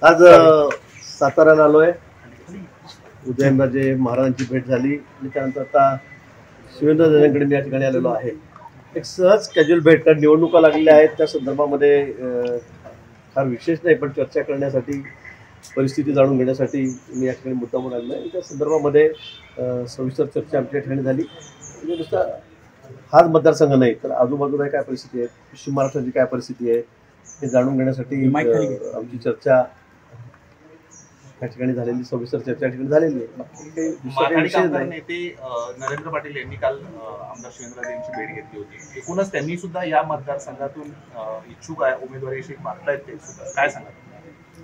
आज साताऱ्याला आलोय. उदयनराजे महाराजांची भेट झाली आणि त्यानंतर आता शिवेंद्रराजांकडे मी या ठिकाणी आलेलो आहे. एक सहज कॅज्युअल भेट, कारण निवडणुका लागलेल्या आहेत त्या संदर्भामध्ये फार विशेष नाही, पण चर्चा करण्यासाठी, परिस्थिती जाणून घेण्यासाठी मी या ठिकाणी मुद्दामून आलेलो आहे. त्या संदर्भामध्ये सविस्तर चर्चा आमच्या ठिकाणी झाली. म्हणजे नुसता हाच मतदारसंघ नाही तर आजूबाजूला काय परिस्थिती आहे, पश्चिम महाराष्ट्राची काय परिस्थिती आहे हे जाणून घेण्यासाठी आमची चर्चा या ठिकाणी झालेली, सविस्तर चर्चा या ठिकाणी झालेली आहे. नेते नरेंद्र पाटील यांनी काल आमदार शिवेंद्रराजे यांची भेट घेतली होती. एकूणच त्यांनी सुद्धा या मतदारसंघातून इच्छुक आहे उमेदवारी मागतायत, ते सुद्धा काय सांगा?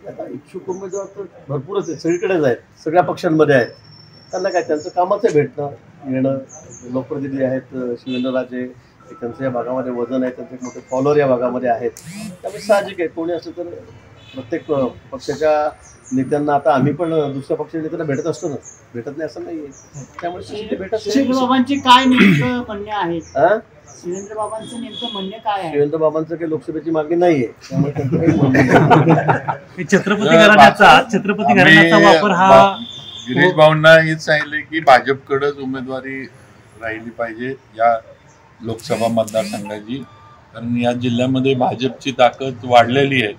आता इच्छुक उमेदवार तर भरपूरच आहेत, सगळीकडेच आहेत, सगळ्या पक्षांमध्ये आहेत. त्यांना काय, त्यांचं कामच आहे भेटणं येणं. लोकप्रतिनिधी आहेत शिवेंद्रराजे, त्यांचं या भागामध्ये वजन आहे, त्यांचे मोठे फॉलोअर या भागामध्ये आहेत. त्यामुळे साहजिक आहे, कोणी असलं तर प्रत्येक पक्षाच्या नेत्यांना, आता आम्ही पण दुसऱ्या पक्षाच्या नेत्यांना भेटत असतो ना, भेटत नाही असं नाहीये. त्यामुळे भेटत शिवेंद्रबाबांचे काय नेमकं म्हणणे आहे? शिवेंद्रबाबांचं नेमकं म्हणणे काय आहे? शिवेंद्रबाबांचं काही लोकसभेची मागणी नाहीये, त्यामुळे त्यांचं काही म्हणणं छत्रपती घराण्याचा वापर हा गिरीश भाऊंना हेच सांगितले की भाजपकडेच उमेदवारी राहिली पाहिजे या लोकसभा मतदारसंघाची, कारण या जिल्ह्यामध्ये भाजपची ताकद वाढलेली आहे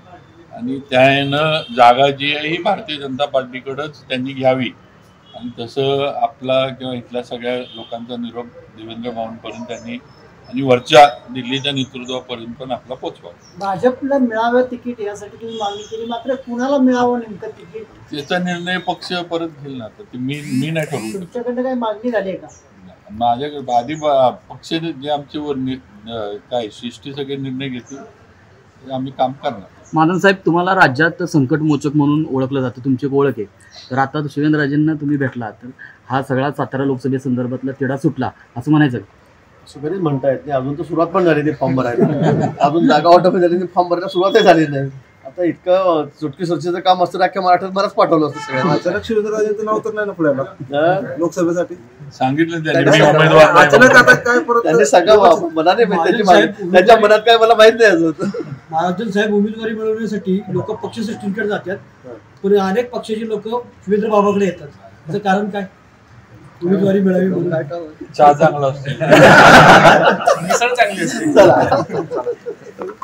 आणि त्यानं जागा जी आहे ही भारतीय जनता पार्टीकडेच त्यांनी घ्यावी. आणि तसं आपला किंवा इथल्या सगळ्या लोकांचा निरोप देवेंद्र भाऊंपर्यंत त्यांनी आणि वरच्या दिल्लीच्या नेतृत्वापर्यंत पण आपला पोचवा. भाजपला मिळावं तिकीट यासाठी तुम्ही मागणी केली, मात्र कुणाला मिळावं नेमकं तिकीट त्याचा निर्णय पक्ष परत घेईल ना. तर मी नाही ठरवू. तुमच्याकडे काही मागणी झाली आहे का? माझ्याकडे आधी पक्ष जे आमचे काय शिष्टी सगळे निर्णय घेतील आम्ही काम करणार. मानन साहेब, तुम्हाला राज्यात संकटमोचक म्हणून ओळखलं जातं, तुमची ओळख आहे. तर आता शिवेंद्रराजेंना तुम्ही भेटला तर हा सगळा सातारा लोकसभेसंदर्भातला तिढा सुटला असं म्हणायचं? असं कधीच म्हणता येत नाही. अजून तर सुरुवात पण झाली नाही फॉर्म भरायला. अजून जागा वाटप झाली नाही, फॉर्म भरायला सुरुवातही झाली नाही. आता इतकं चुटकी सुरक्षेचं काम असतं, अख्ख्या महाराष्ट्रात बरंच पाठवलं असतं सगळ्यांना. अचानक शिवेंद्रराजेंचं नाव तर नाही ना पुण्याला लोकसभेसाठी सांगितलं त्यांनी उमेदवार. अचानक आता काय परत त्यांनी सगळं मला नाही माहिती, त्यांच्या मनात काय मला माहित नाही अजून. महाराजन साहेब उमेदवारी मिळवण्यासाठी लोक पक्षश्रेष्ठींकडे जातात, पण अनेक पक्षाची लोक शिवेंद्र बाबाकडे येतात. त्याचं कारण काय? उमेदवारी मिळावी म्हणून चहा चांगला असते, मिसळ चांगली असते. चला.